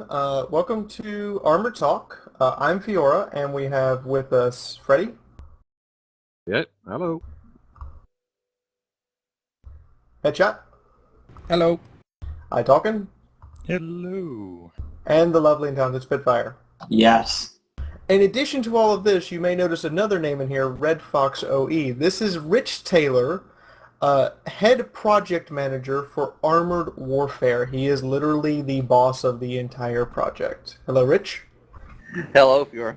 Welcome to Armor Talk. I'm Fiaura, and we have with us Freddie. Yeah, hello. Headshot. Hello. Italken. Hello. And the lovely and talented Spitfire. Yes. In addition to all of this, you may notice another name in here, Red Fox OE. This is Rich Taylor, head project manager for Armored Warfare. He is literally the boss of the entire project. Hello, Rich. Hello, Fiora.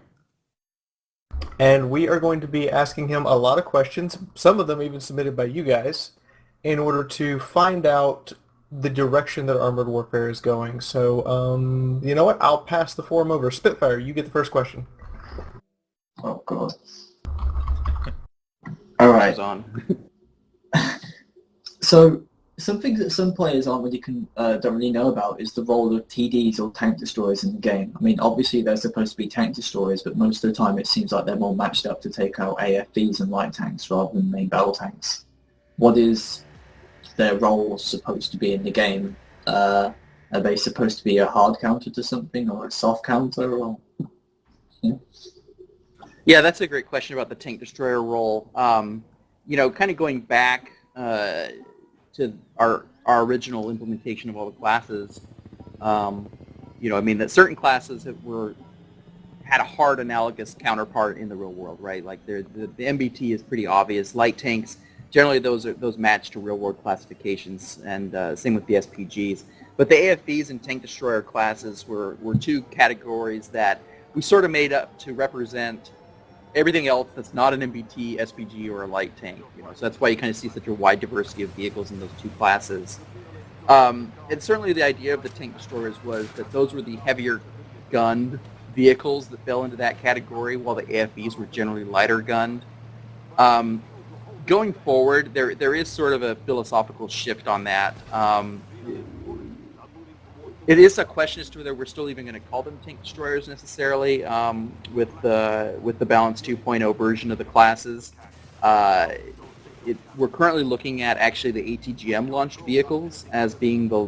And we are going to be asking him a lot of questions, some of them even submitted by you guys, in order to find out the direction that Armored Warfare is going. So, you know what? I'll pass the forum over. Spitfire, you get the first question. Oh, God. All right. On. So, something that some players don't really know about is the role of TDs or tank destroyers in the game. I mean, obviously they're supposed to be tank destroyers, but most of the time it seems like they're more matched up to take out AFVs and light tanks rather than main battle tanks. What is their role supposed to be in the game? Are they supposed to be a hard counter to something or a soft counter? Or Yeah, that's a great question about the tank destroyer role. You know, kind of going back to our original implementation of all the classes. You know, I mean that certain classes had a hard analogous counterpart in the real world, right? Like the MBT is pretty obvious. Light tanks, generally those match to real world classifications, and same with the SPGs. But the AFVs and tank destroyer classes were two categories that we sort of made up to represent everything else that's not an MBT, SPG, or a light tank. You know, so that's why you kind of see such a wide diversity of vehicles in those two classes. And certainly the idea of the tank destroyers was that those were the heavier gunned vehicles that fell into that category, while the AFVs were generally lighter gunned. Going forward, there is sort of a philosophical shift on that. It is a question as to whether we're still even going to call them tank destroyers necessarily with the Balance 2.0 version of the classes. We're currently looking at actually the ATGM launched vehicles as being the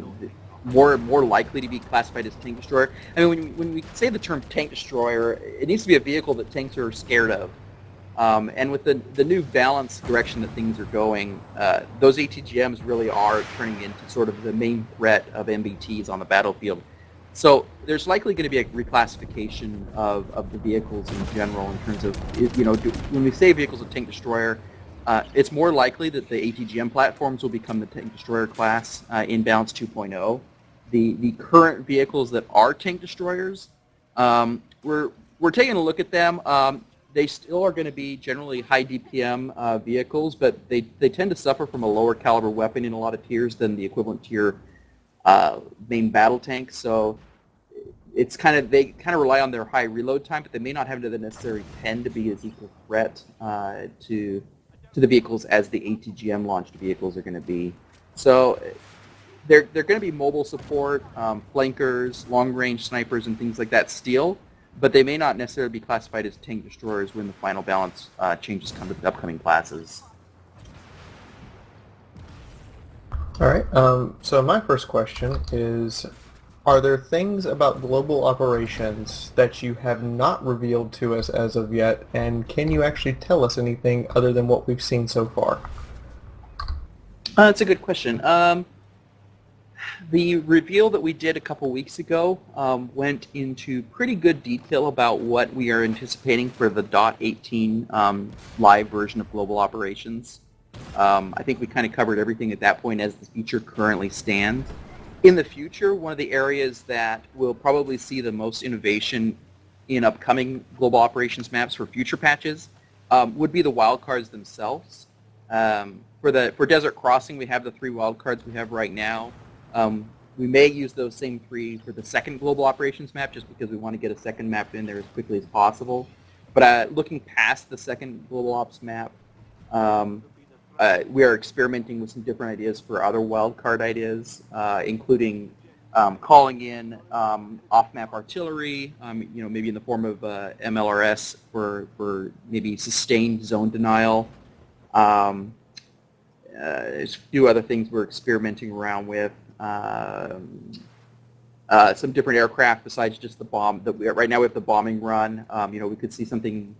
more likely to be classified as tank destroyer. I mean, when we say the term tank destroyer, it needs to be a vehicle that tanks are scared of. And with the new balance direction that things are going, those ATGMs really are turning into sort of the main threat of MBTs on the battlefield. So there's likely going to be a reclassification of the vehicles in general in terms of, you know, when we say vehicles of tank destroyer, it's more likely that the ATGM platforms will become the tank destroyer class in Balance 2.0. The current vehicles that are tank destroyers, we're taking a look at them. They still are going to be generally high DPM vehicles, but they tend to suffer from a lower caliber weapon in a lot of tiers than the equivalent tier main battle tank. So it's they kind of rely on their high reload time, but they may not have the necessary tend to be as equal threat to the vehicles as the ATGM launched vehicles are going to be. So they're going to be mobile support, flankers, long range snipers, and things like that still. But they may not necessarily be classified as tank destroyers when the final balance changes come to the upcoming classes. All right. So my first question is, are there things about global operations that you have not revealed to us as of yet, and can you actually tell us anything other than what we've seen so far? That's a good question. The reveal that we did a couple weeks ago went into pretty good detail about what we are anticipating for the .18 live version of Global Operations. I think we kind of covered everything at that point as the feature currently stands. In the future, one of the areas that will probably see the most innovation in upcoming Global Operations maps for future patches would be the wildcards themselves. For Desert Crossing, we have the 3 wildcards we have right now. We may use those same 3 for the second Global Operations map just because we want to get a second map in there as quickly as possible. But looking past the second Global Ops map, we are experimenting with some different ideas for other wildcard ideas, including calling in off-map artillery, you know, maybe in the form of MLRS for maybe sustained zone denial. There's a few other things we're experimenting around with. some different aircraft besides just the bomb. Right now we have the bombing run. We could see something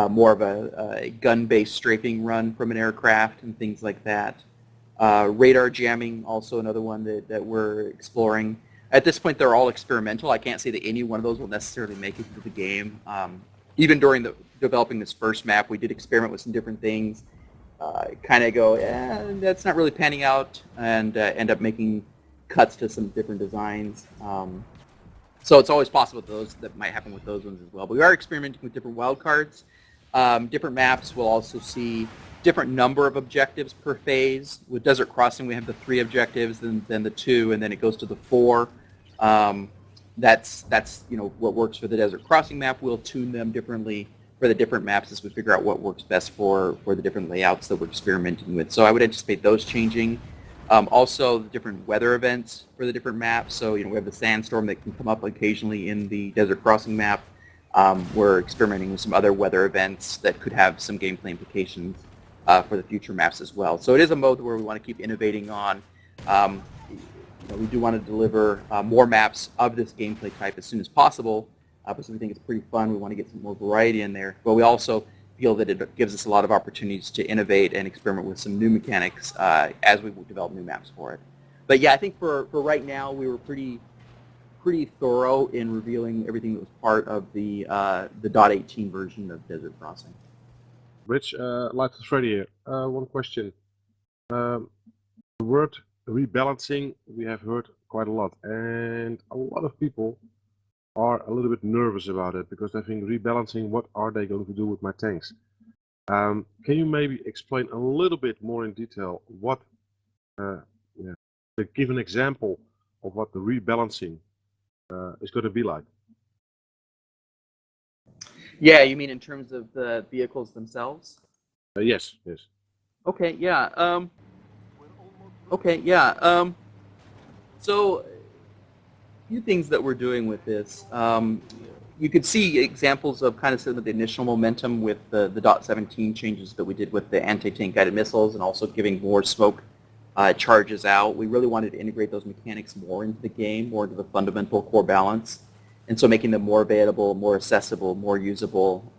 more of a gun-based strafing run from an aircraft and things like that. Radar jamming, also another one that we're exploring. At this point, they're all experimental. I can't say that any one of those will necessarily make it into the game. Even during developing this first map, we did experiment with some different things. Kind of go, that's not really panning out, and end up making cuts to some different designs. So it's always possible that might happen with those ones as well. But we are experimenting with different wildcards. Different maps will also see different number of objectives per phase. With Desert Crossing, we have the 3 objectives, then the 2, and then it goes to the 4. That's what works for the Desert Crossing map. We'll tune them differently for the different maps as we figure out what works best for the different layouts that we're experimenting with. So I would anticipate those changing. Also, the different weather events for the different maps. So we have the sandstorm that can come up occasionally in the Desert Crossing map. We're experimenting with some other weather events that could have some gameplay implications for the future maps as well. So it is a mode where we want to keep innovating on. We do want to deliver more maps of this gameplay type as soon as possible, because we think it's pretty fun. We want to get some more variety in there. But we also feel that it gives us a lot of opportunities to innovate and experiment with some new mechanics as we develop new maps for it. But yeah, I think for right now, we were pretty thorough in revealing everything that was part of the .18 version of Desert Crossing. Rich, Light to Freddy here. One question. The word rebalancing we have heard quite a lot, and a lot of people are a little bit nervous about it because they think rebalancing, what are they going to do with my tanks? Can you maybe explain a little bit more in detail what, to give an example of what the rebalancing is going to be like? Yeah, you mean in terms of the vehicles themselves? Yes. Okay, yeah. So, a few things that we're doing with this. You could see examples of kind of some of the initial momentum with the .17 changes that we did with the anti-tank guided missiles and also giving more smoke charges out. We really wanted to integrate those mechanics more into the game, more into the fundamental core balance. And so making them more available, more accessible, more usable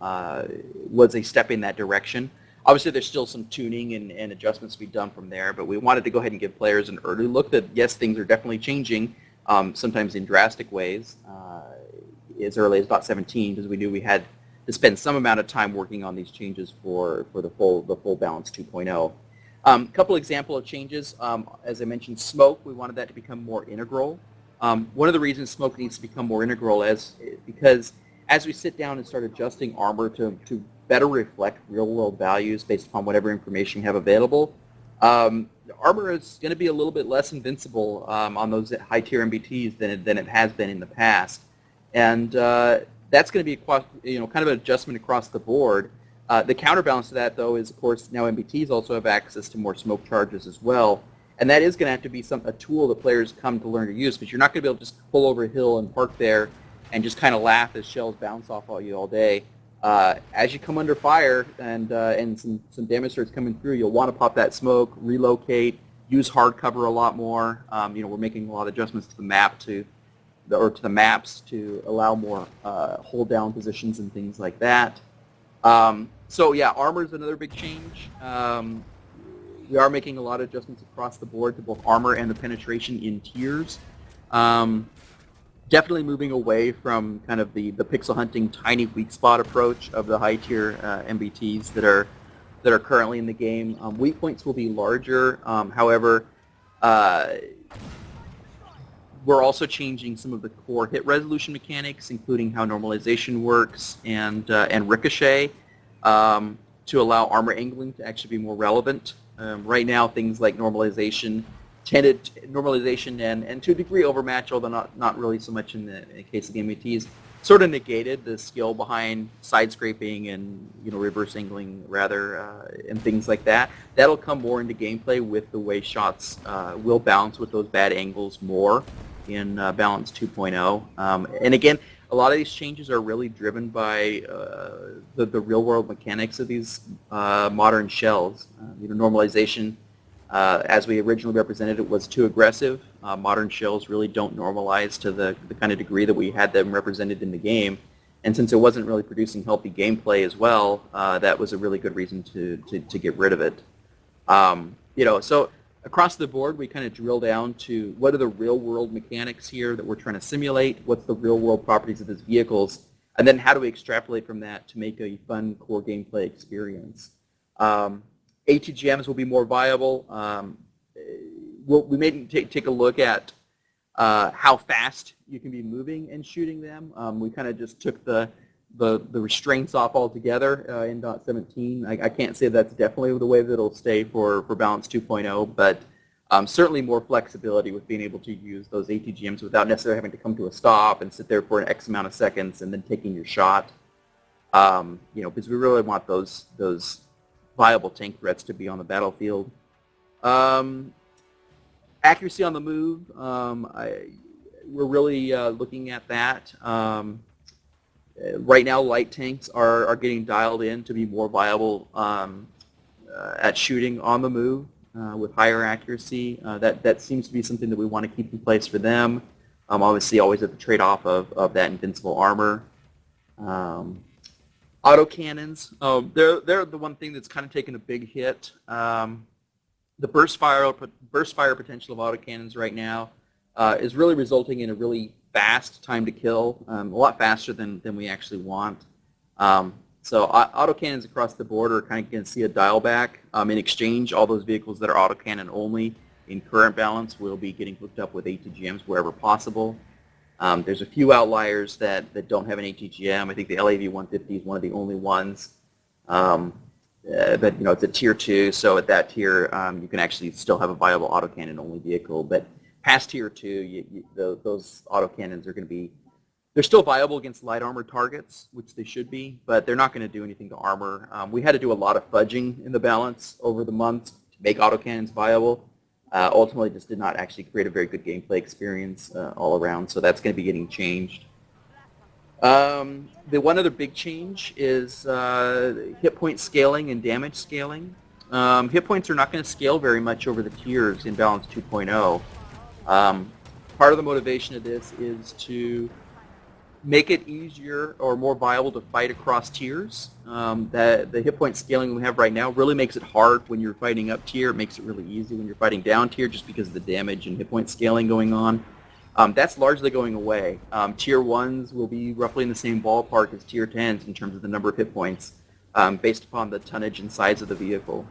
was a step in that direction. Obviously, there's still some tuning and adjustments to be done from there, but we wanted to go ahead and give players an early look that, yes, things are definitely changing, sometimes in drastic ways, as early as .17, because we knew we had to spend some amount of time working on these changes for the full balance 2.0. Couple example of changes, as I mentioned, smoke, we wanted that to become more integral. One of the reasons smoke needs to become more integral is because as we sit down and start adjusting armor to better reflect real-world values based upon whatever information you have available, armor is going to be a little bit less invincible on those high-tier MBTs than it has been in the past, and that's going to be kind of an adjustment across the board. The counterbalance to that, though, is of course now MBTs also have access to more smoke charges as well. And that is going to have to be a tool that players come to learn to use, because you're not going to be able to just pull over a hill and park there and just kind of laugh as shells bounce off on you all day. As you come under fire and some damage starts coming through, you'll want to pop that smoke, relocate, use hard cover a lot more. We're making a lot of adjustments to the map to the maps to allow more hold down positions and things like that. So yeah, armor is another big change. We are making a lot of adjustments across the board to both armor and the penetration in tiers. Definitely moving away from kind of the pixel hunting tiny weak spot approach of the high tier MBTs that are currently in the game. Weak points will be larger. However, we're also changing some of the core hit resolution mechanics, including how normalization works and ricochet, to allow armor angling to actually be more relevant. Right now, things like normalization and to a degree overmatch, although not really so much in the case of the MBTs, sort of negated the skill behind side scraping and reverse angling rather, and things like that. That'll come more into gameplay with the way shots will bounce with those bad angles more in Balance 2.0. And again, a lot of these changes are really driven by the real-world mechanics of these modern shells. Normalization, as we originally represented it, was too aggressive. Modern shells really don't normalize to the kind of degree that we had them represented in the game. And since it wasn't really producing healthy gameplay as well, that was a really good reason to get rid of it. So across the board, we kind of drill down to what are the real-world mechanics here that we're trying to simulate, what's the real-world properties of these vehicles, and then how do we extrapolate from that to make a fun core gameplay experience. ATGMs will be more viable. We may take a look at how fast you can be moving and shooting them. We kind of just took the restraints off altogether in .17. I can't say that's definitely the way that it'll stay for Balance 2.0, but certainly more flexibility with being able to use those ATGMs without necessarily having to come to a stop and sit there for an X amount of seconds and then taking your shot. Because we really want those viable tank threats to be on the battlefield. Accuracy on the move, we're really looking at that. Right now, light tanks are getting dialed in to be more viable at shooting on the move with higher accuracy. That seems to be something that we want to keep in place for them. Obviously, always at the trade-off of that invincible armor. Autocannons, they're the one thing that's kind of taken a big hit. The burst fire potential of autocannons right now is really resulting in a really fast time to kill, a lot faster than we actually want. So autocannons across the board are kind of going to see a dial back. In exchange, all those vehicles that are autocannon only in current balance will be getting hooked up with ATGMs wherever possible. There's a few outliers that don't have an ATGM. I think the LAV-150 is one of the only ones. But it's a tier 2, so at that tier you can actually still have a viable autocannon only vehicle. But past tier 2, those autocannons are going to be, they're still viable against light armor targets, which they should be, but they're not going to do anything to armor. We had to do a lot of fudging in the balance over the months to make autocannons viable. Ultimately, just did not actually create a very good gameplay experience all around, so that's going to be getting changed. The one other big change is hit point scaling and damage scaling. Hit points are not going to scale very much over the tiers in Balance 2.0. Part of the motivation of this is to make it easier or more viable to fight across tiers. The hit point scaling we have right now really makes it hard when you're fighting up tier. It makes it really easy when you're fighting down tier just because of the damage and hit point scaling going on. That's largely going away. Tier 1s will be roughly in the same ballpark as Tier 10s in terms of the number of hit points based upon the tonnage and size of the vehicle.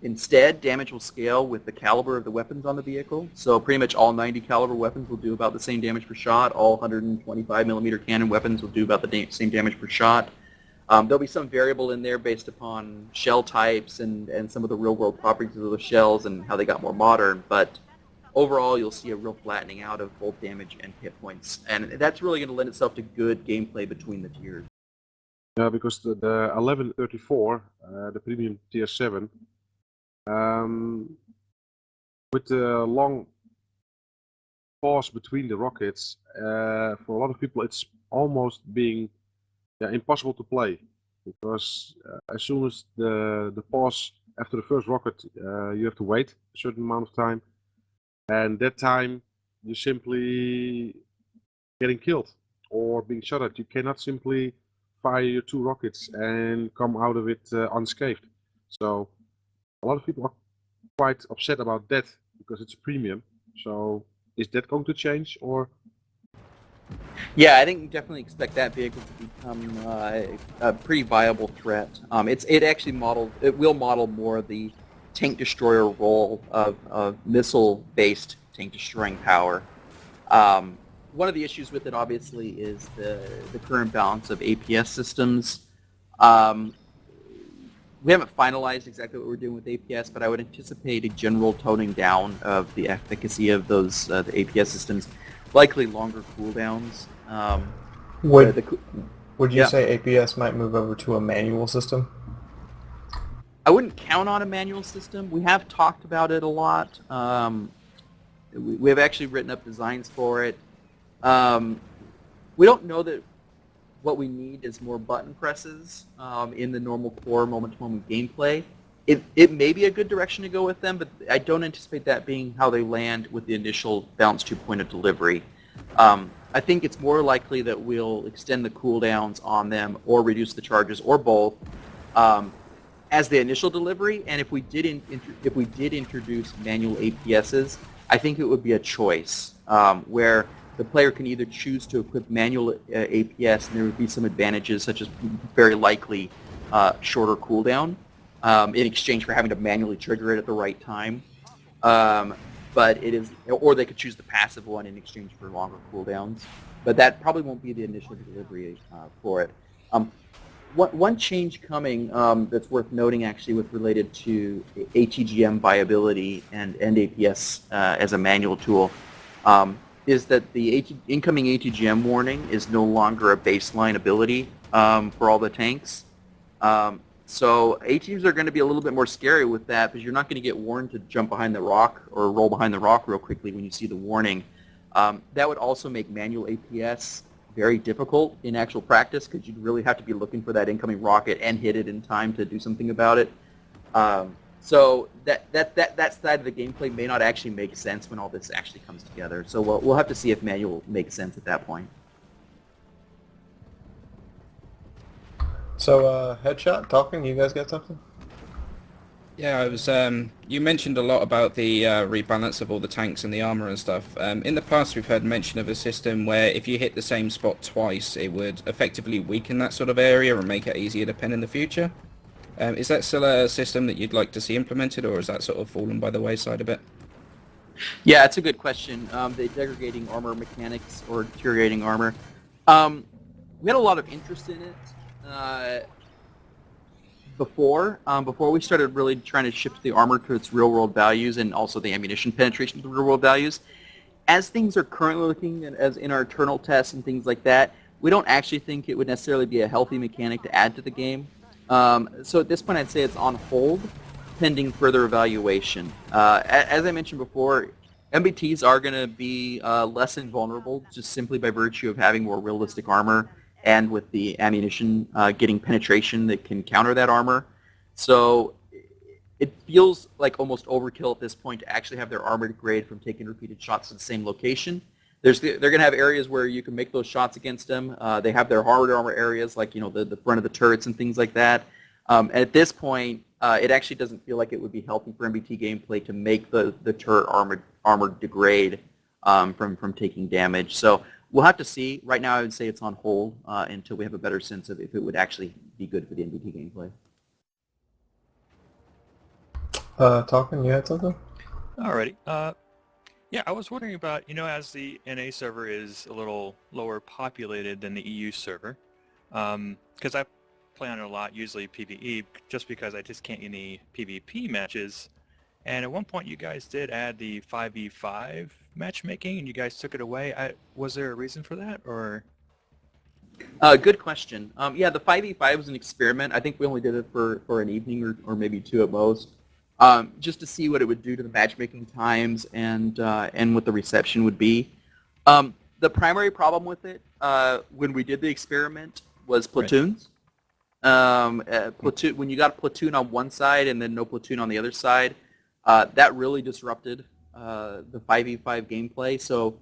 Instead, damage will scale with the caliber of the weapons on the vehicle. So pretty much all 90 caliber weapons will do about the same damage per shot. All 125 millimeter cannon weapons will do about the same damage per shot. There'll be some variable in there based upon shell types and some of the real-world properties of the shells and how they got more modern. But overall, you'll see a real flattening out of both damage and hit points. And that's really going to lend itself to good gameplay between the tiers. Yeah, because the 1134, the premium tier 7, with the long pause between the rockets, for a lot of people it's almost being impossible to play. Because as soon as the pause after the first rocket, you have to wait a certain amount of time. And that time, you're simply getting killed or being shot at. You cannot simply fire your 2 rockets and come out of it unscathed. So a lot of people are quite upset about that because it's a premium. So is that going to change or? Yeah, I think you definitely expect that vehicle to become a pretty viable threat. It will model more of the tank destroyer role of missile-based tank destroying power. One of the issues with it, obviously, is the current balance of APS systems. We haven't finalized exactly what we're doing with APS, but I would anticipate a general toning down of the efficacy of those the APS systems, likely longer cooldowns. Would you say APS might move over to a manual system? I wouldn't count on a manual system. We have talked about it a lot. We have actually written up designs for it. We don't know that what we need is more button presses in the normal core moment-to-moment gameplay. it may be a good direction to go with them, but I don't anticipate that being how they land with the initial Balance 2.0 delivery. I think it's more likely that we'll extend the cooldowns on them or reduce the charges or both as the initial delivery. And if we did introduce manual APSs, I think it would be a choice where the player can either choose to equip manual APS, and there would be some advantages such as very likely shorter cooldown in exchange for having to manually trigger it at the right time. But it is, or they could choose the passive one in exchange for longer cooldowns. But that probably won't be the initial delivery for it. One change coming that's worth noting actually with related to ATGM viability and APS as a manual tool is that the incoming ATGM warning is no longer a baseline ability for all the tanks. So ATs are going to be a little bit more scary with that because you're not going to get warned to jump behind the rock or roll behind the rock real quickly when you see the warning. That would also make manual APS very difficult in actual practice because you'd really have to be looking for that incoming rocket and hit it in time to do something about it. So that side of the gameplay may not actually make sense when all this actually comes together. So we'll have to see if manual makes sense at that point. So, Headshot, Talking, you guys got something? Yeah, I was. You mentioned a lot about the rebalance of all the tanks and the armor and stuff. In the past, we've heard mention of a system where if you hit the same spot twice, it would effectively weaken that sort of area and make it easier to pen in the future. Is that still a system that you'd like to see implemented, or is that sort of fallen by the wayside a bit? Yeah, it's a good question. The degrading armor mechanics or deteriorating armor. We had a lot of interest in it before we started really trying to shift the armor to its real-world values and also the ammunition penetration to the real-world values. As things are currently looking, as in our internal tests and things like that, we don't actually think it would necessarily be a healthy mechanic to add to the game. So at this point, I'd say it's on hold, pending further evaluation. As I mentioned before, MBTs are going to be less invulnerable just simply by virtue of having more realistic armor and with the ammunition getting penetration that can counter that armor. So it feels like almost overkill at this point to actually have their armor degrade from taking repeated shots to the same location. They're going to have areas where you can make those shots against them. They have their hard armor areas like the front of the turrets and things like that. And at this point, it actually doesn't feel like it would be healthy for MBT gameplay to make the turret armor degrade from taking damage. So we'll have to see. Right now, I would say it's on hold until we have a better sense of if it would actually be good for the MBT gameplay. Talking, you had something? Alrighty. Yeah, I was wondering about, as the NA server is a little lower populated than the EU server, because I play on it a lot, usually PvE, just because I just can't get any PvP matches. And at one point you guys did add the 5v5 matchmaking, and you guys took it away. Was there a reason for that, or? Good question. Yeah, the 5v5 was an experiment. I think we only did it for an evening or maybe two at most. Just to see what it would do to the matchmaking times and what the reception would be. The primary problem with it when we did the experiment was platoons. When you got a platoon on one side and then no platoon on the other side, that really disrupted the 5v5 gameplay. So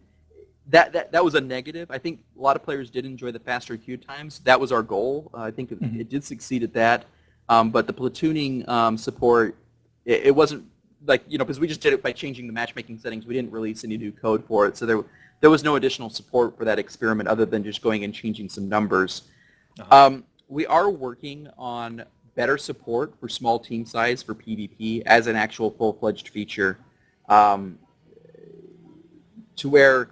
that was a negative. I think a lot of players did enjoy the faster queue times. That was our goal. I think it did succeed at that. But the platooning support, it wasn't like, because we just did it by changing the matchmaking settings. We didn't release any new code for it. So there was no additional support for that experiment other than just going and changing some numbers. We are working on better support for small team size for PvP as an actual full-fledged feature to where,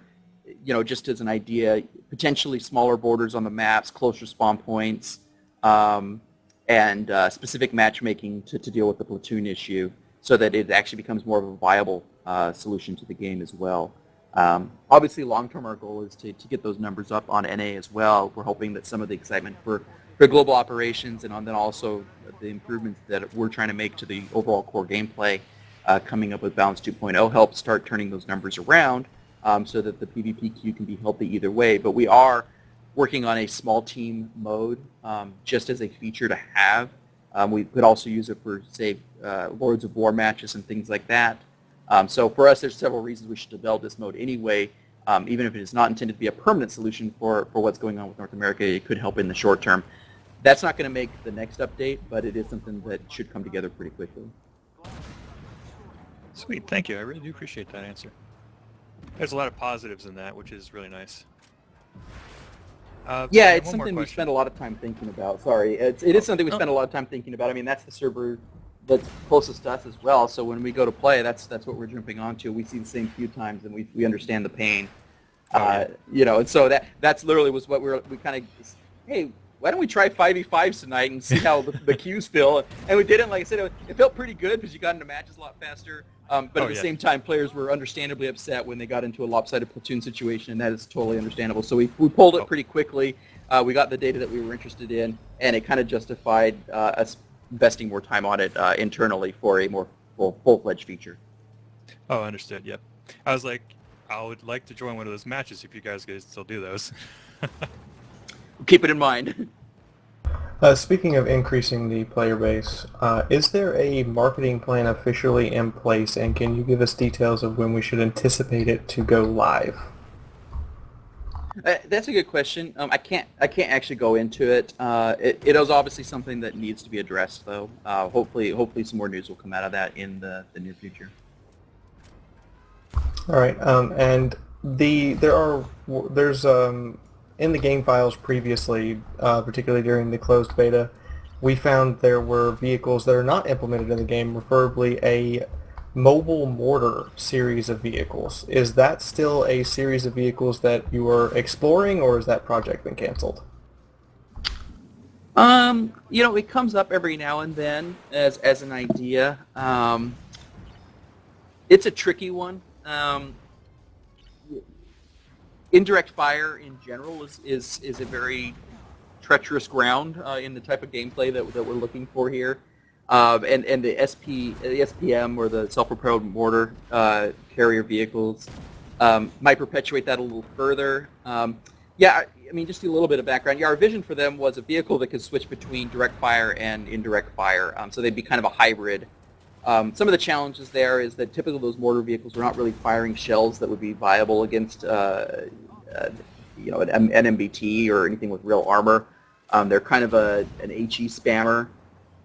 just as an idea, potentially smaller borders on the maps, closer spawn points, and specific matchmaking to deal with the platoon issue so that it actually becomes more of a viable solution to the game as well. Obviously, long-term, our goal is to get those numbers up on NA as well. We're hoping that some of the excitement for global operations and then also the improvements that we're trying to make to the overall core gameplay coming up with Balance 2.0 help start turning those numbers around so that the PvP queue can be healthy either way. But we are working on a small team mode just as a feature to have. We could also use it for, say, Lords of War matches and things like that. So for us, there's several reasons we should develop this mode anyway. Even if it is not intended to be a permanent solution for what's going on with North America, it could help in the short term. That's not going to make the next update, but it is something that should come together pretty quickly. Sweet, thank you. I really do appreciate that answer. There's a lot of positives in that, which is really nice. Yeah, one it's more something we question. spend a lot of time thinking about. Sorry, it is something we spend a lot of time thinking about. I mean, that's the server that's closest to us as well. So when we go to play, that's what we're jumping onto. We see the same few times, and we understand the pain. You know, and so that's literally was what we kind of, hey, why don't we try 5v5s tonight and see how the queues feel? And we did it. Like I said, it felt pretty good because you got into matches a lot faster. But at the same time, players were understandably upset when they got into a lopsided platoon situation, and that is totally understandable. So we pulled it pretty quickly. We got the data that we were interested in, and it kind of justified us investing more time on it internally for a more full-fledged feature. Oh, understood. Yep. I was like, I would like to join one of those matches if you guys could still do those. Keep it in mind. Speaking of increasing the player base, is there a marketing plan officially in place, and can you give us details of when we should anticipate it to go live? That's a good question. I can't actually go into it. It is obviously something that needs to be addressed, though. Hopefully some more news will come out of that in the near future. All right, and there's in the game files previously, particularly during the closed beta, we found there were vehicles that are not implemented in the game, preferably a mobile mortar series of vehicles. Is that still a series of vehicles that you are exploring, or has that project been canceled? You know, it comes up every now and then as an idea. It's a tricky one. Indirect fire in general is a very treacherous ground in the type of gameplay that we're looking for here. And the SPM, or the self-propelled mortar carrier vehicles, might perpetuate that a little further. Yeah, I mean, just a little bit of background. Yeah, our vision for them was a vehicle that could switch between direct fire and indirect fire, so they'd be kind of a hybrid. Some of the challenges there is that typically those mortar vehicles are not really firing shells that would be viable against you know, an MBT or anything with real armor. They're kind of an HE spammer,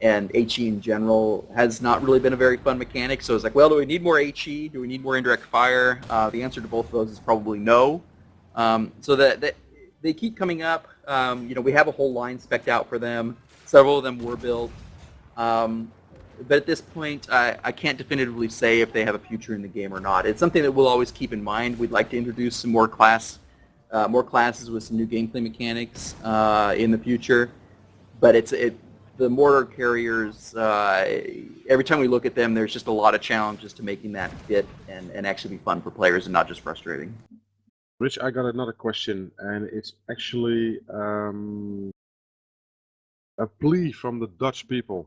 and HE in general has not really been a very fun mechanic. So it's like, well, do we need more HE? Do we need more indirect fire? The answer to both of those is probably no. So that they keep coming up. You know, we have a whole line spec'd out for them. Several of them were built. But at this point, I can't definitively say if they have a future in the game or not. It's something that we'll always keep in mind. We'd like to introduce some more classes with some new gameplay mechanics in the future. But the mortar carriers, every time we look at them, there's just a lot of challenges to making that fit and actually be fun for players and not just frustrating. Rich, I got another question, and it's actually a plea from the Dutch people.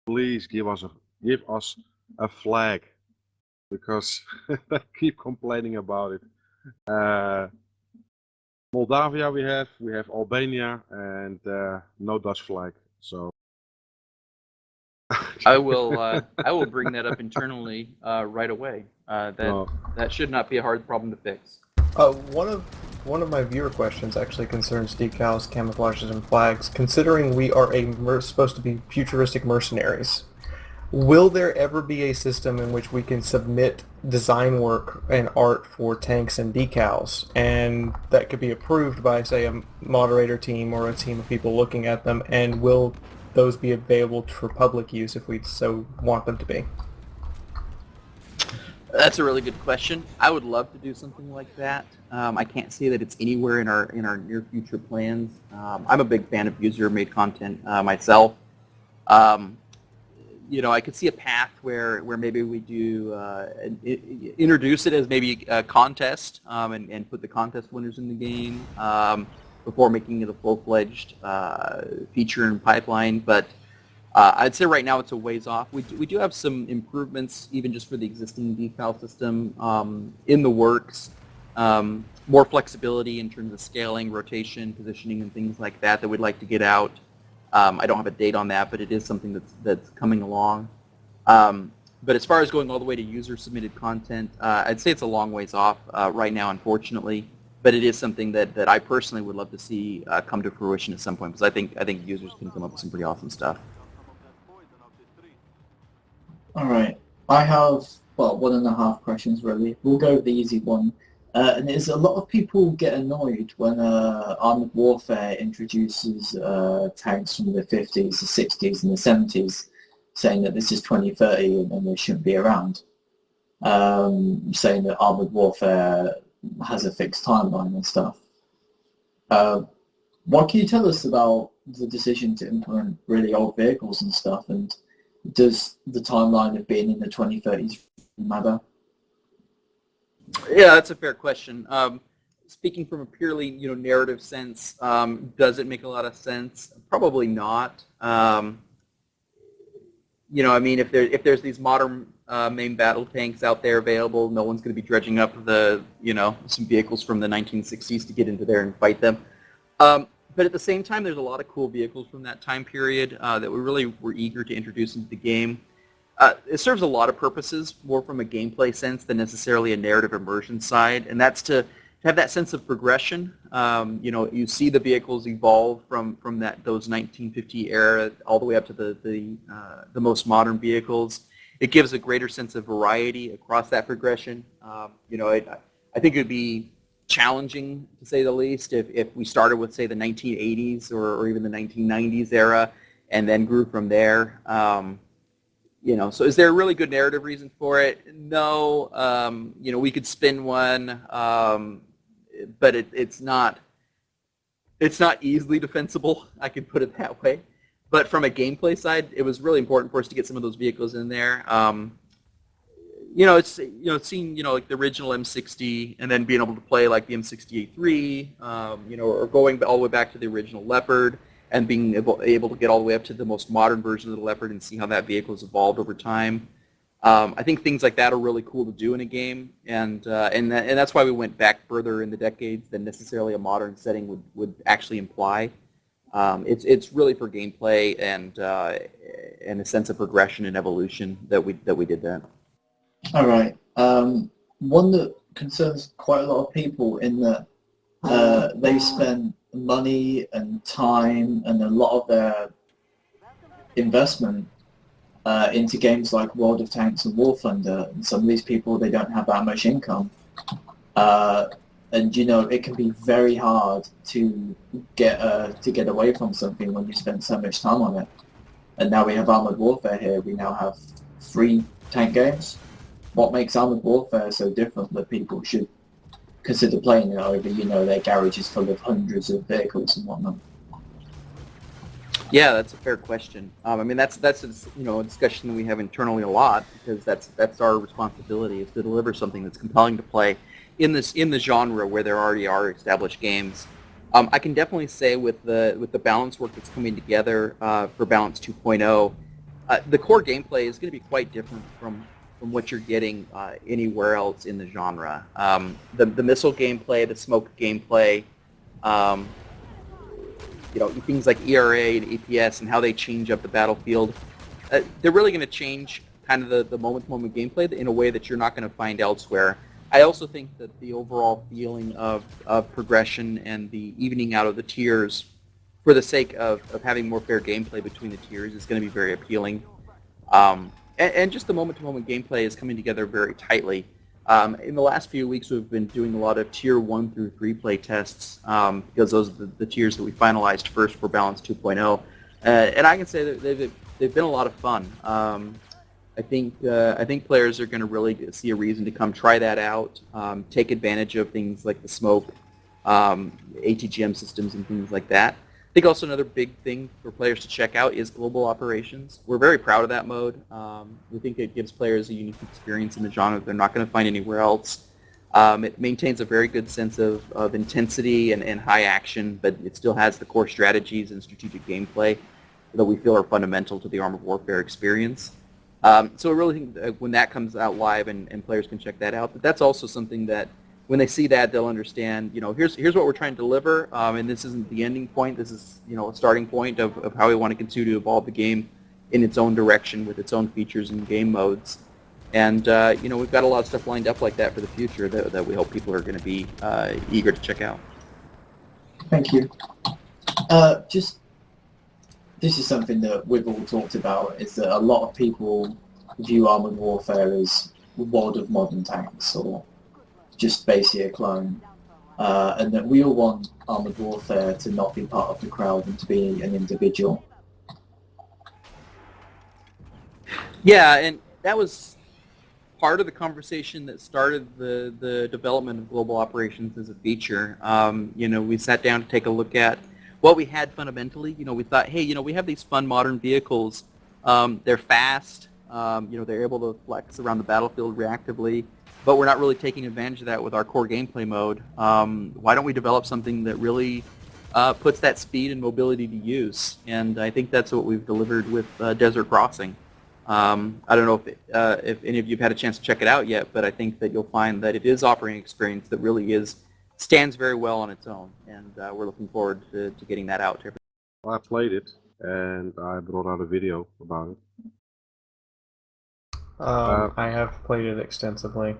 Please give us a flag, because they keep complaining about it. Moldavia we have Albania, and no Dutch flag. So I will bring that up internally right away. That should not be a hard problem to fix. One of my viewer questions actually concerns decals, camouflages, and flags. Considering we are supposed to be futuristic mercenaries, will there ever be a system in which we can submit design work and art for tanks and decals, and that could be approved by, say, a moderator team or a team of people looking at them, and will those be available for public use if we so want them to be? That's a really good question. I would love to do something like that. I can't see that it's anywhere in our near future plans. I'm a big fan of user-made content myself. You know, I could see a path where maybe we do introduce it as maybe a contest and put the contest winners in the game before making it a full-fledged feature and pipeline. But I'd say right now it's a ways off. We do have some improvements, even just for the existing decal system, in the works. More flexibility in terms of scaling, rotation, positioning, and things like that we'd like to get out. I don't have a date on that, but it is something that's coming along. But as far as going all the way to user-submitted content, I'd say it's a long ways off right now, unfortunately. But it is something that I personally would love to see come to fruition at some point, because I think users can come up with some pretty awesome stuff. All right. I have, well, 1.5 questions, really. We'll go with the easy one. And it's a lot of people get annoyed when Armored Warfare introduces tanks from the 50s, the 60s, and the 70s, saying that this is 2030 and they shouldn't be around. Saying that Armored Warfare has a fixed timeline and stuff. What can you tell us about the decision to implement really old vehicles and stuff, and does the timeline of being in the 2030s matter? Yeah, that's a fair question. Speaking from a purely narrative sense, does it make a lot of sense? Probably not. I mean, if there's these modern main battle tanks out there available, no one's going to be dredging up some vehicles from the 1960s to get into there and fight them. But at the same time, there's a lot of cool vehicles from that time period that we really were eager to introduce into the game. It serves a lot of purposes, more from a gameplay sense than necessarily a narrative immersion side, and that's to have that sense of progression. You see the vehicles evolve from those 1950 era all the way up to the most modern vehicles. It gives a greater sense of variety across that progression. I think it would be challenging, to say the least, if we started with, say, the 1980s or even the 1990s era and then grew from there. So is there a really good narrative reason for it? No. We could spin one, but it's not easily defensible, I can put it that way. But from a gameplay side, it was really important for us to get some of those vehicles in there. Seeing like the original M60 and then being able to play like the M60A3, or going all the way back to the original Leopard and being able to get all the way up to the most modern version of the Leopard and see how that vehicle has evolved over time. I think things like that are really cool to do in a game, and that's why we went back further in the decades than necessarily a modern setting would actually imply. It's really for gameplay and a sense of progression and evolution that we did that. All right. One that concerns quite a lot of people in that they spend money and time and a lot of their investment into games like World of Tanks and War Thunder, and some of these people, they don't have that much income. And it can be very hard to get away from something when you spend so much time on it. And now we have Armored Warfare here. We now have 3 tank games. What makes Armored Warfare so different that people should consider playing it over, their garage is full of hundreds of vehicles and whatnot? Yeah, that's a fair question. I mean, that's a discussion that we have internally a lot, because that's our responsibility, is to deliver something that's compelling to play in the genre where there already are established games. I can definitely say with the balance work that's coming together for Balance 2.0, the core gameplay is going to be quite different from what you're getting anywhere else in the genre. The missile gameplay, the smoke gameplay, things like ERA and APS and how they change up the battlefield, they're really going to change kind of the moment-to-moment gameplay in a way that you're not going to find elsewhere. I also think that the overall feeling of progression and the evening out of the tiers for the sake of having more fair gameplay between the tiers is going to be very appealing. And just the moment-to-moment gameplay is coming together very tightly. In the last few weeks, we've been doing a lot of Tier 1 through 3 play tests, because those are the tiers that we finalized first for Balance 2.0. And I can say that they've been a lot of fun. I think players are going to really see a reason to come try that out, take advantage of things like the smoke, ATGM systems, and things like that. I think also another big thing for players to check out is global operations. We're very proud of that mode. We think it gives players a unique experience in the genre that they're not going to find anywhere else. It maintains a very good sense of intensity and high action, but it still has the core strategies and strategic gameplay that we feel are fundamental to the Armored Warfare experience. So I really think that when that comes out live and players can check that out, but that's also something that when they see that, they'll understand, here's what we're trying to deliver, and this isn't the ending point. This is, a starting point of how we want to continue to evolve the game in its own direction with its own features and game modes. And we've got a lot of stuff lined up like that for the future that we hope people are going to be eager to check out. Thank you. This is something that we've all talked about, is that a lot of people view Armored Warfare as World of Modern Tanks, or just basically a clone. And that we all want Armored Warfare to not be part of the crowd and to be an individual. Yeah, and that was part of the conversation that started the development of global operations as a feature. We sat down to take a look at what we had fundamentally. We thought, hey, we have these fun modern vehicles. They're fast. They're able to flex around the battlefield reactively, but we're not really taking advantage of that with our core gameplay mode. Why don't we develop something that really puts that speed and mobility to use? And I think that's what we've delivered with Desert Crossing. I don't know if any of you have had a chance to check it out yet, but I think that you'll find that it is operating experience that really stands very well on its own, and we're looking forward to getting that out to everyone. I played it, and I brought out a video about it. I have played it extensively.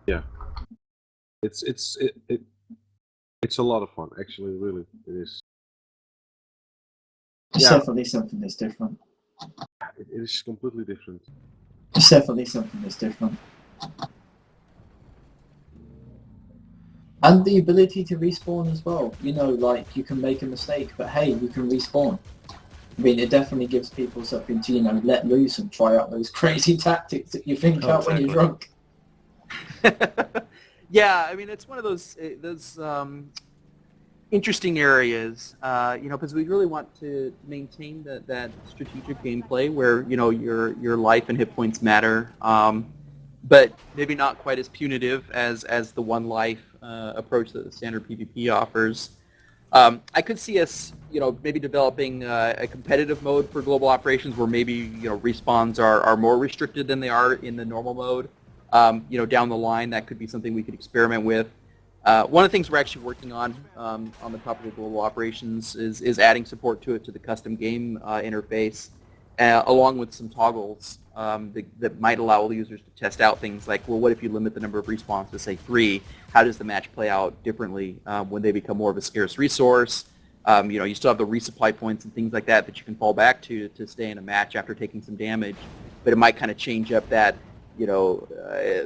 Yeah, it's a lot of fun, actually. Really, it is. It's definitely something that's different. It is completely different. It's definitely something that's different. And the ability to respawn as well. Like, you can make a mistake, but hey, you can respawn. I mean, it definitely gives people something to, let loose and try out those crazy tactics that you think out when you're drunk. Yeah, I mean, it's one of those interesting areas, because we really want to maintain that strategic gameplay where, your life and hit points matter, but maybe not quite as punitive as the one life approach that the standard PvP offers. I could see us, maybe developing a competitive mode for global operations where maybe, respawns are more restricted than they are in the normal mode. Down the line, that could be something we could experiment with. One of the things we're actually working on the topic of global operations is adding support to the custom game interface, along with some toggles that might allow users to test out things like, well, what if you limit the number of respawns to, say, 3? How does the match play out differently when they become more of a scarce resource? You still have the resupply points and things like that you can fall back to stay in a match after taking some damage, but it might kind of change up that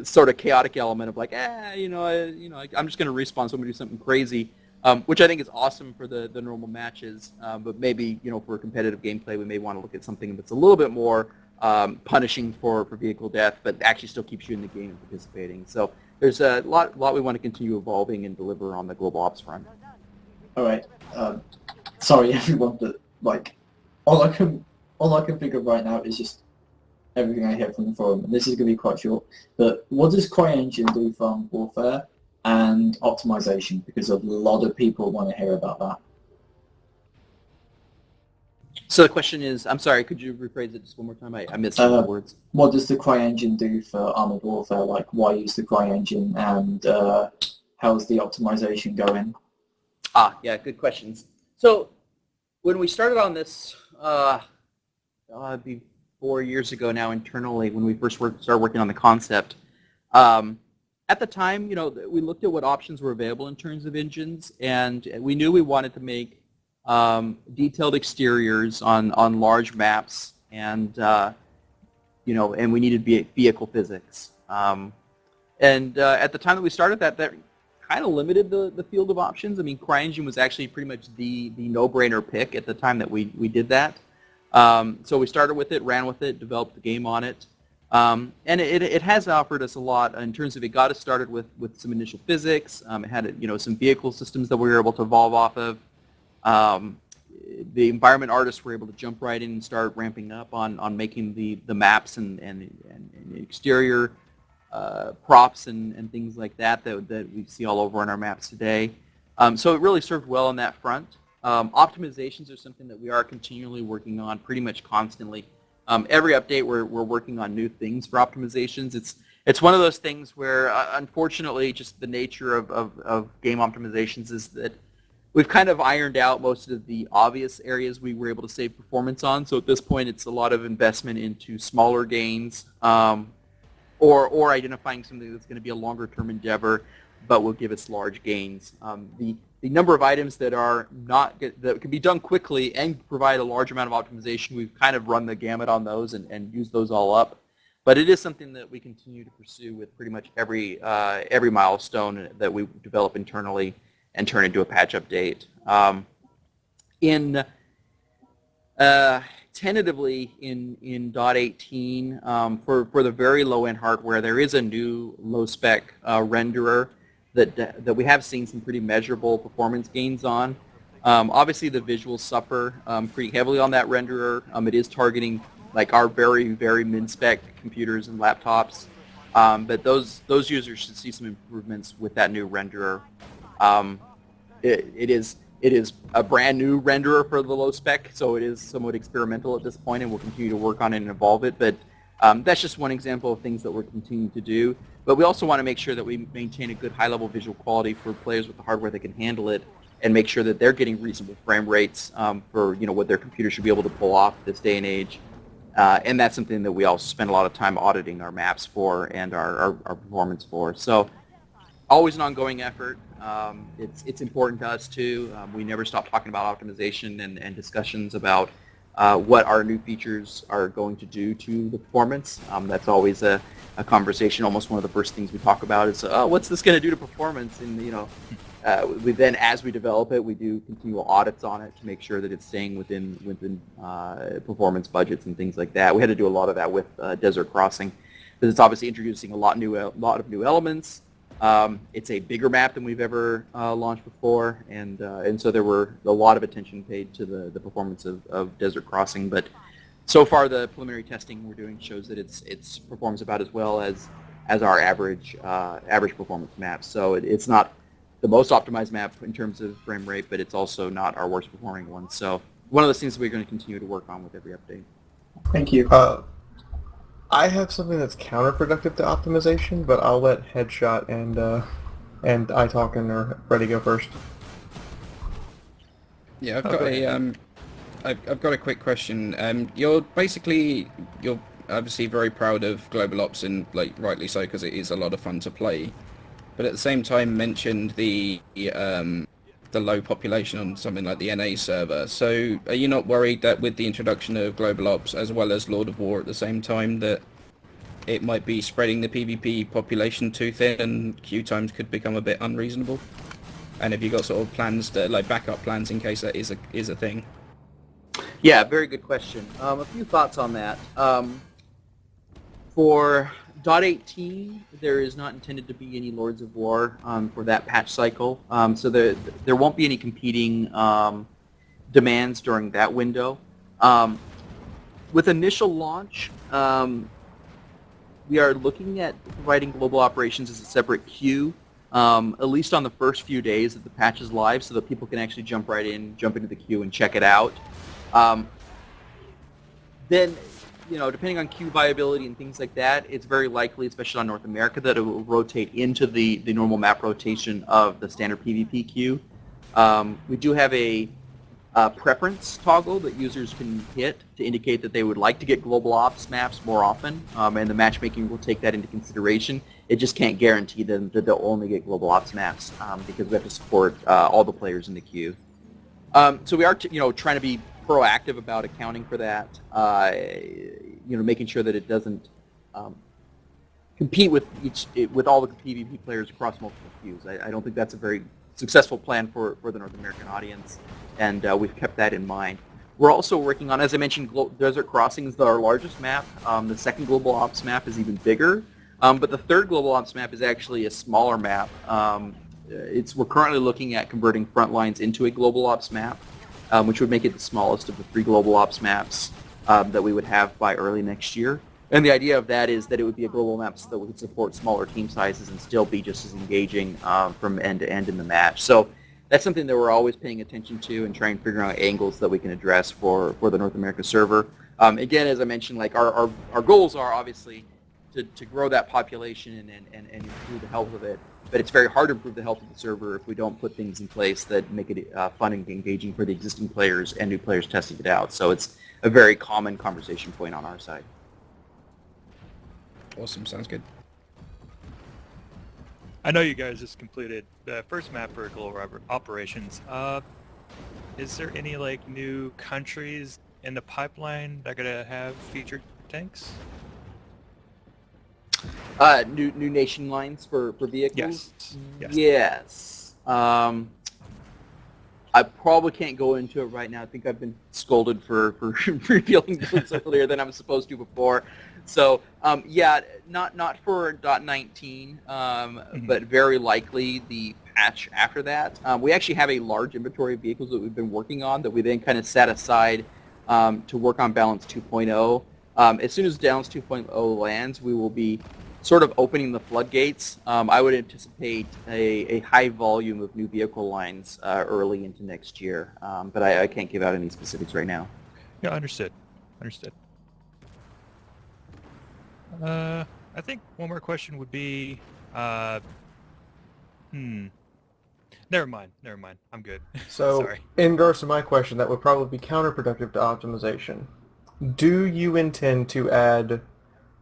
sort of chaotic element of like, I'm just going to respawn, so I'm going to do something crazy, which I think is awesome for the normal matches. But maybe, for competitive gameplay, we may want to look at something that's a little bit more punishing for vehicle death, but actually still keeps you in the game and participating. So there's a lot we want to continue evolving and deliver on the global ops front. All right. Sorry, everyone, but like, all I can think of right now is just everything I hear from the forum, and this is going to be quite short, but what does CryEngine do for Armored Warfare and optimization? Because a lot of people want to hear about that. So the question is, I'm sorry, could you rephrase it just one more time? I missed some of the words. What does the CryEngine do for Armored Warfare? Like, why use the CryEngine, and how's the optimization going? Yeah, good questions. So when we started on this, it'd be 4 years ago now internally, when we first started working on the concept, at the time, we looked at what options were available in terms of engines, and we knew we wanted to make detailed exteriors on large maps, and and we needed vehicle physics. And at the time that we started that kind of limited the field of options. I mean, CryEngine was actually pretty much the no-brainer pick at the time that we did that. So we started with it, ran with it, developed the game on it, and it has offered us a lot in terms of it got us started with some initial physics. It had some vehicle systems that we were able to evolve off of. The environment artists were able to jump right in and start ramping up on making the maps and exterior props and things like that we see all over on our maps today. So it really served well on that front. Optimizations are something that we are continually working on pretty much constantly. Every update we're working on new things for optimizations. It's one of those things where unfortunately just the nature of game optimizations is that we've kind of ironed out most of the obvious areas we were able to save performance on. So at this point, it's a lot of investment into smaller gains, or identifying something that's going to be a longer-term endeavor, but will give us large gains. The number of items that are that can be done quickly and provide a large amount of optimization, we've kind of run the gamut on those and used those all up. But it is something that we continue to pursue with pretty much every milestone that we develop internally and turn into a patch update. Tentatively in .18, for the very low-end hardware, there is a new low-spec renderer that we have seen some pretty measurable performance gains on. Obviously, the visuals suffer pretty heavily on that renderer. It is targeting like our very, very min-spec computers and laptops, but those users should see some improvements with that new renderer. It is a brand new renderer for the low spec, so it is somewhat experimental at this point, and we'll continue to work on it and evolve it. But that's just one example of things that we're continuing to do. But we also want to make sure that we maintain a good high-level visual quality for players with the hardware that can handle it, and make sure that they're getting reasonable frame rates for what their computer should be able to pull off this day and age. And that's something that we also spend a lot of time auditing our maps for and our performance for. So always an ongoing effort. It's important to us too. We never stop talking about optimization and discussions about what our new features are going to do to the performance. That's always a conversation. Almost one of the first things we talk about is, what's this going to do to performance? And we then, as we develop it, we do continual audits on it to make sure that it's staying within performance budgets and things like that. We had to do a lot of that with Desert Crossing, because it's obviously introducing a lot of new elements. It's a bigger map than we've ever launched before, and so there were a lot of attention paid to the performance of Desert Crossing. But so far, the preliminary testing we're doing shows that it's performs about as well as our average performance map. So it's not the most optimized map in terms of frame rate, but it's also not our worst performing one. So one of those things we're going to continue to work on with every update. Thank you. I have something that's counterproductive to optimization, but I'll let Headshot and Italken or Freddy go first. Yeah, I've got a quick question. You're obviously very proud of Global Ops, and like rightly so, because it is a lot of fun to play. But at the same time, mentioned the low population on something like the NA server. So are you not worried that with the introduction of Global Ops as well as Lord of War at the same time, that it might be spreading the PvP population too thin and queue times could become a bit unreasonable? And have you got sort of plans to, like backup plans in case that is a thing? Yeah, very good question. A few thoughts on that. For .18, there is not intended to be any Lords of War for that patch cycle, so there won't be any competing demands during that window. With initial launch, we are looking at providing global operations as a separate queue, at least on the first few days that the patch is live, so that people can actually jump into the queue and check it out. Then, depending on queue viability and things like that, it's very likely, especially on North America, that it will rotate into the normal map rotation of the standard PvP queue. We do have a preference toggle that users can hit to indicate that they would like to get global ops maps more often, and the matchmaking will take that into consideration. It just can't guarantee them that they'll only get global ops maps, because we have to support all the players in the queue. So we are, trying to be proactive about accounting for that, making sure that it doesn't compete with all the PvP players across multiple queues. I don't think that's a very successful plan for the North American audience, and we've kept that in mind. We're also working on, as I mentioned, Desert Crossing is our largest map. The second Global Ops map is even bigger, but the third Global Ops map is actually a smaller map. We're currently looking at converting Frontlines into a Global Ops map, which would make it the smallest of the 3 Global Ops maps that we would have by early next year. And the idea of that is that it would be a global map so that we could support smaller team sizes and still be just as engaging from end to end in the match. So that's something that we're always paying attention to and trying to figure out angles that we can address for the North America server. Again, as I mentioned, like our goals are obviously to grow that population and improve the health of it. But it's very hard to improve the health of the server if we don't put things in place that make it fun and engaging for the existing players and new players testing it out. So it's a very common conversation point on our side. Awesome, sounds good. I know you guys just completed the first map for global operations. Is there any like new countries in the pipeline that are gonna have featured tanks? New nation lines for vehicles? Yes. Yes. I probably can't go into it right now. I think I've been scolded for revealing things earlier than I'm supposed to before. So yeah, not for .19, but very likely the patch after that. We actually have a large inventory of vehicles that we've been working on that we then kind of set aside to work on Balance 2.0. As soon as Balance 2.0 lands, we will be sort of opening the floodgates. I would anticipate a high volume of new vehicle lines early into next year, but I can't give out any specifics right now. Yeah, understood. I think one more question would be, never mind. I'm good. So, Sorry. in regards to my question, that would probably be counterproductive to optimization. Do you intend to add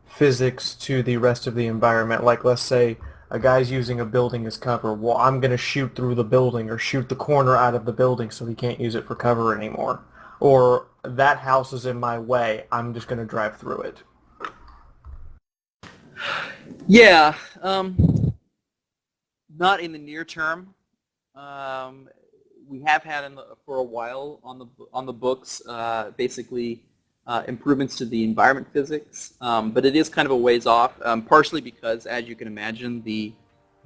physics to the rest of the environment? Like, let's say a guy's using a building as cover. Well, I'm going to shoot through the building or shoot the corner out of the building so he can't use it for cover anymore. Or that house is in my way. I'm just going to drive through it. Yeah, not in the near term. We have had for a while on the books basically improvements to the environment physics, but it is kind of a ways off. Partially because, as you can imagine, the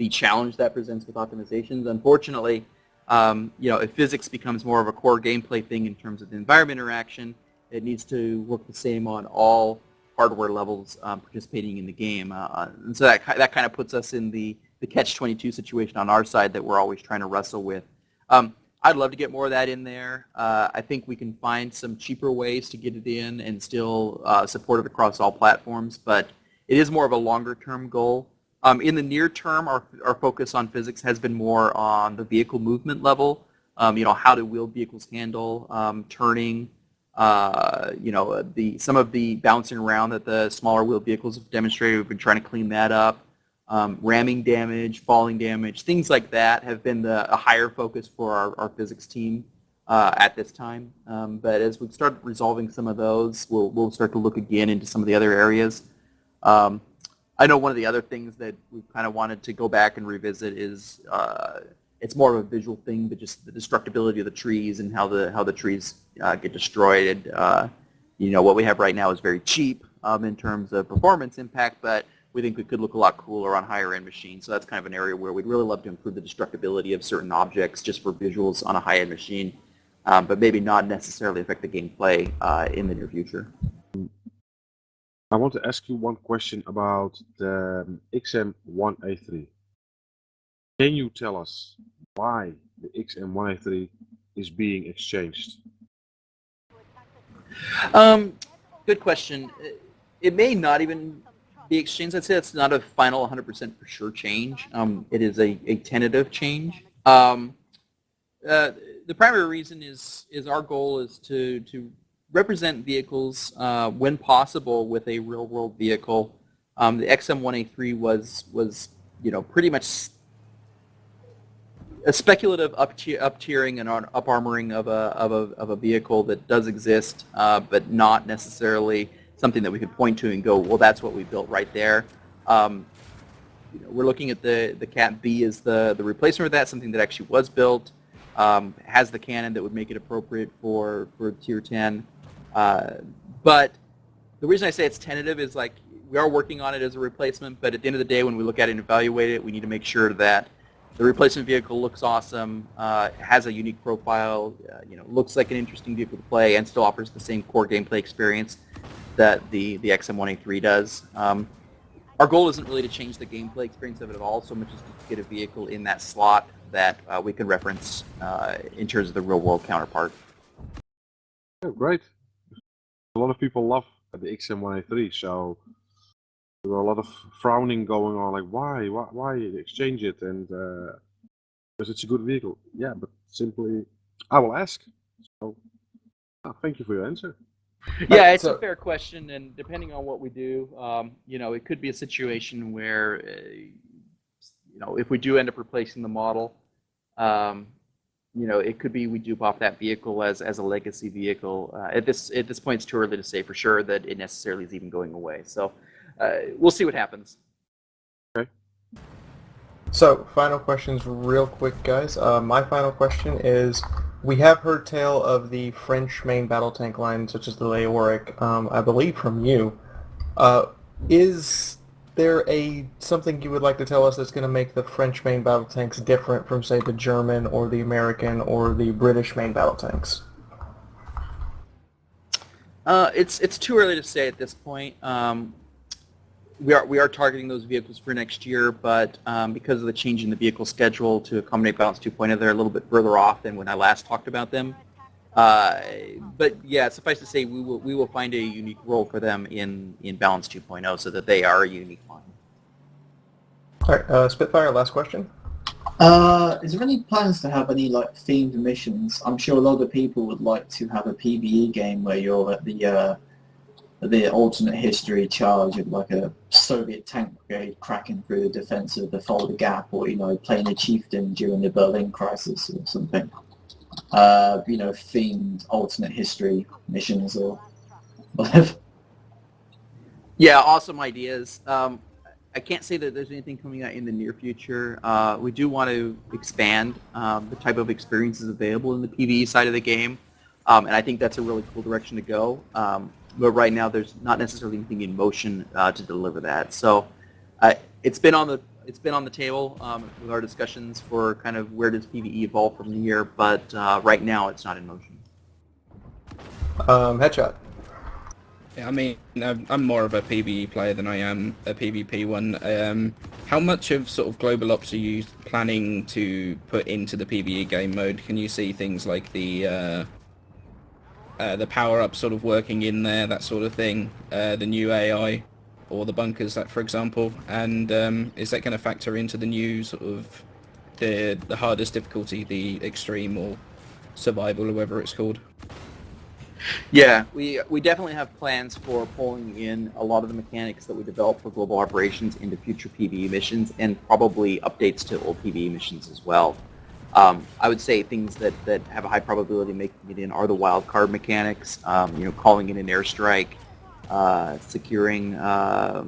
challenge that presents with optimizations. Unfortunately, if physics becomes more of a core gameplay thing in terms of the environment interaction, it needs to work the same on all hardware levels participating in the game, and so that kind of puts us in the catch-22 situation on our side that we're always trying to wrestle with. I'd love to get more of that in there. I think we can find some cheaper ways to get it in and still support it across all platforms, but it is more of a longer-term goal. In the near term, our focus on physics has been more on the vehicle movement level. How do wheeled vehicles handle turning? Some of the bouncing around that the smaller wheeled vehicles have demonstrated. We've been trying to clean that up. Ramming damage, falling damage, things like that have been a higher focus for our physics team at this time. But as we start resolving some of those, we'll start to look again into some of the other areas. I know one of the other things that we've kind of wanted to go back and revisit is it's more of a visual thing, but just the destructibility of the trees and how the trees get destroyed. What we have right now is very cheap in terms of performance impact, but we think it could look a lot cooler on higher-end machines. So that's kind of an area where we'd really love to improve the destructibility of certain objects just for visuals on a high-end machine, but maybe not necessarily affect the gameplay in the near future. I want to ask you one question about the XM1A3. Can you tell us why the XM1A3 is being exchanged? Good question. It may not even be exchanged. I'd say it's not a final 100% for sure change. It is a tentative change. The primary reason is our goal is to represent vehicles when possible with a real-world vehicle. The XM1A3 was pretty much a speculative up-tiering and up-armoring of a vehicle that does exist, but not necessarily something that we could point to and go, well, that's what we built right there. We're looking at the Cat B as the replacement of that, something that actually was built, has the cannon that would make it appropriate for Tier 10. But the reason I say it's tentative is we are working on it as a replacement, but at the end of the day, when we look at it and evaluate it, we need to make sure that the replacement vehicle looks awesome, has a unique profile, looks like an interesting vehicle to play, and still offers the same core gameplay experience that the XM1A3 does. Our goal isn't really to change the gameplay experience of it at all, so much as to get a vehicle in that slot that we can reference in terms of the real-world counterpart. Oh, great. A lot of people love the XM1A3, so there were a lot of frowning going on, like why exchange it, and because it's a good vehicle. Yeah, but simply, I will ask. So, thank you for your answer. Yeah, it's so- a fair question, and depending on what we do, it could be a situation where, if we do end up replacing the model, it could be we dupe off that vehicle as a legacy vehicle. At this point, it's too early to say for sure that it necessarily is even going away. So we'll see what happens. Okay. So, final questions real quick, guys. My final question is, we have heard tale of the French main battle tank line, such as the Leoric, I believe from you. Is there something you would like to tell us that's going to make the French main battle tanks different from, say, the German or the American or the British main battle tanks? It's too early to say at this point. We are targeting those vehicles for next year, but because of the change in the vehicle schedule to accommodate Balance 2.0, they're a little bit further off than when I last talked about them. But yeah, suffice to say, we will find a unique role for them in Balance 2.0 so that they are a unique line. All right, Spitfire, last question. Is there any plans to have any themed missions? I'm sure a lot of people would like to have a PvE game where you're at the alternate history charge of a Soviet tank brigade cracking through the defense of the Fulda Gap, or playing a chieftain during the Berlin crisis or something. Themed alternate history missions or whatever. Yeah, awesome ideas. I can't say that there's anything coming out in the near future. We do want to expand the type of experiences available in the PvE side of the game, and I think that's a really cool direction to go. But right now, there's not necessarily anything in motion to deliver that. So it's been on the table with our discussions for kind of where does PvE evolve from here, but right now it's not in motion. Headshot. Yeah, I mean, I'm more of a PvE player than I am a PvP one. How much of sort of global ops are you planning to put into the PvE game mode? Can you see things like the power-up sort of working in there, that sort of thing, the new AI, or the bunkers, that for example, and is that going to factor into the new sort of the hardest difficulty, the extreme or survival, or whatever it's called? Yeah, we definitely have plans for pulling in a lot of the mechanics that we developed for global operations into future PvE missions, and probably updates to old PvE missions as well. I would say things that have a high probability of making it in are the wild card mechanics, calling in an airstrike, securing or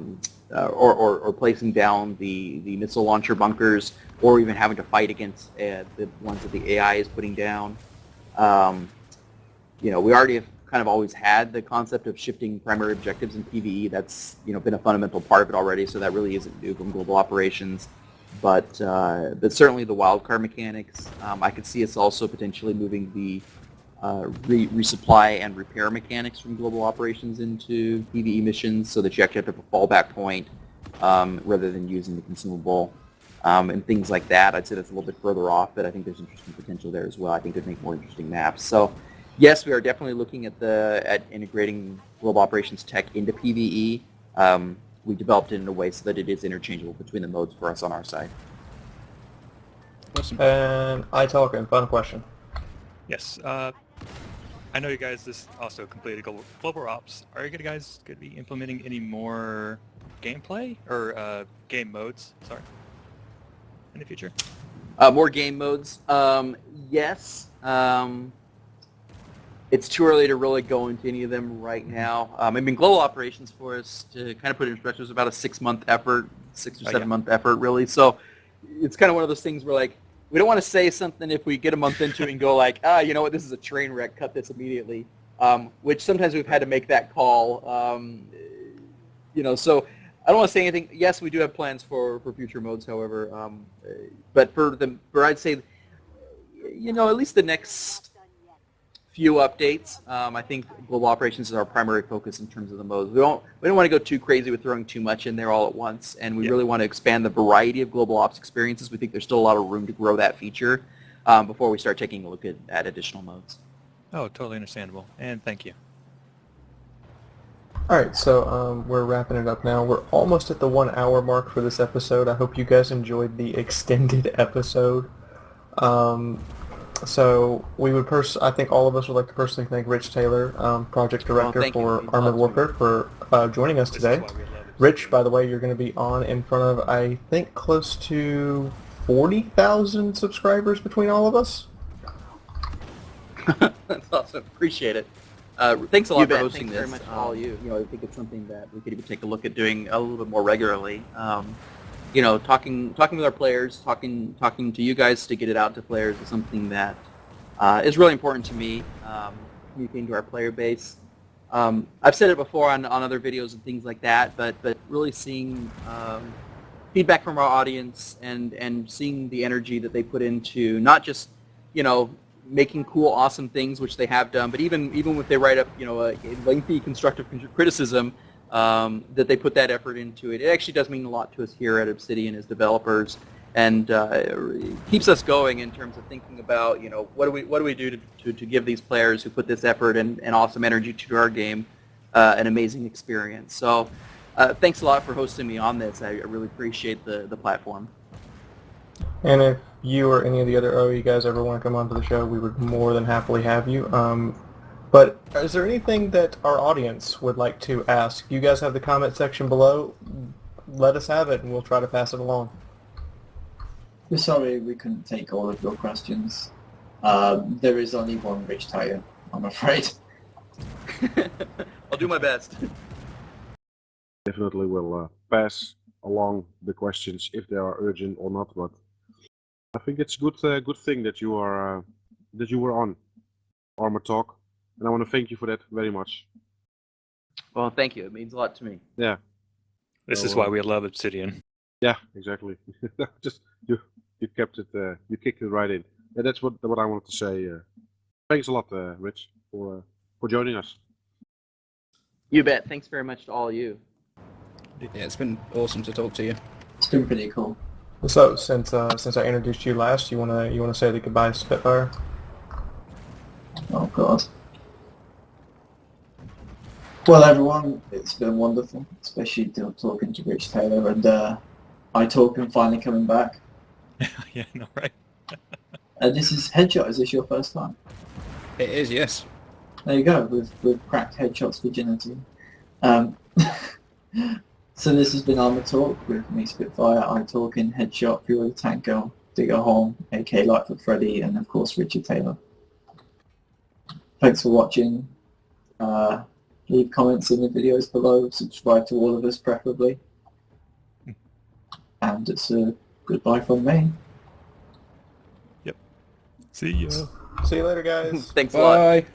placing down the missile launcher bunkers, or even having to fight against the ones that the AI is putting down. We already have kind of always had the concept of shifting primary objectives in PvE. That's been a fundamental part of it already, so that really isn't new from global operations. But certainly the wildcard mechanics, I could see us also potentially moving the resupply and repair mechanics from global operations into PvE missions, so that you actually have a fallback point rather than using the consumable and things like that. I'd say that's a little bit further off, but I think there's interesting potential there as well. I think it'd make more interesting maps. So yes, we are definitely looking at integrating global operations tech into PvE. We developed it in a way so that it is interchangeable between the modes for us on our side. Awesome. And Italken, final question. Yes. I know you guys just also completed global ops. Are you guys going to be implementing any more gameplay or game modes? Sorry. In the future? More game modes. Yes. It's too early to really go into any of them right now. Global operations for us, to kind of put it in perspective, is about a 6-month effort, 6 or 7 month effort, really. So it's kind of one of those things where, we don't want to say something if we get a month into it and go you know what, this is a train wreck, cut this immediately. Which sometimes we've had to make that call. So I don't want to say anything. Yes, we do have plans for future modes, however. But I'd say, at least the next few updates. I think global operations is our primary focus in terms of the modes. We don't want to go too crazy with throwing too much in there all at once, and we really want to expand the variety of global ops experiences. We think there's still a lot of room to grow that feature before we start taking a look at additional modes. Oh, totally understandable, and thank you. All right, so we're wrapping it up now. We're almost at the 1 hour mark for this episode. I hope you guys enjoyed the extended episode. So we would I think all of us would like to personally thank Rich Taylor, project director thank you. for It means a Armored lot to me. Warfare, for joining us This is today. why we love it. Rich, by the way, you're going to be on in front of, I think, close to 40,000 subscribers between all of us. That's awesome. Appreciate it. Thanks a lot You for bet. hosting Thanks this. very much to all you. I think it's something that we could even take a look at doing a little bit more regularly. Talking with our players, talking to you guys to get it out to players is something that is really important to me. Communicating to our player base. I've said it before on other videos and things like that, but really seeing feedback from our audience and seeing the energy that they put into not just making cool, awesome things, which they have done, but even if they write up a lengthy constructive criticism, that they put that effort into it. It actually does mean a lot to us here at Obsidian as developers, and it keeps us going in terms of thinking about what do we do to give these players who put this effort and awesome energy to our game an amazing experience. So thanks a lot for hosting me on this. I really appreciate the platform. And if you or any of the other OE guys ever want to come onto the show, we would more than happily have you. But is there anything that our audience would like to ask? You guys have the comment section below. Let us have it, and we'll try to pass it along. We're sorry we couldn't take all of your questions. There is only one Rich Taylor, I'm afraid. I'll do my best. Definitely will pass along the questions if they are urgent or not. But I think it's a good thing that you were on Armor Talk, and I want to thank you for that very much. Well, thank you. It means a lot to me. Yeah. This is So, why we love Obsidian. Yeah, exactly. Just you kept it, you kicked it right in. Yeah, that's what I wanted to say. Thanks a lot, Rich, for joining us. You bet. Thanks very much to all of you. Yeah, it's been awesome to talk to you. It's been pretty cool. So, since I introduced you last, you wanna say the goodbye, Spitfire? Oh god. Well, everyone, it's been wonderful, especially talking to Rich Taylor and Italken finally coming back. Yeah, no, right? This is Headshot. Is this your first time? It is, yes. There you go. We've cracked Headshot's virginity. So this has been Armor Talk with me, Spitfire, Italken, Headshot, Fiaura the Tankgirl, Digger Holm, AK Lightfoot Freddy, and of course Richard Taylor. Thanks for watching. Leave comments in the videos below. Subscribe to all of us, preferably. And it's a goodbye from me. See ya. See you later, guys. Thanks a lot. Bye.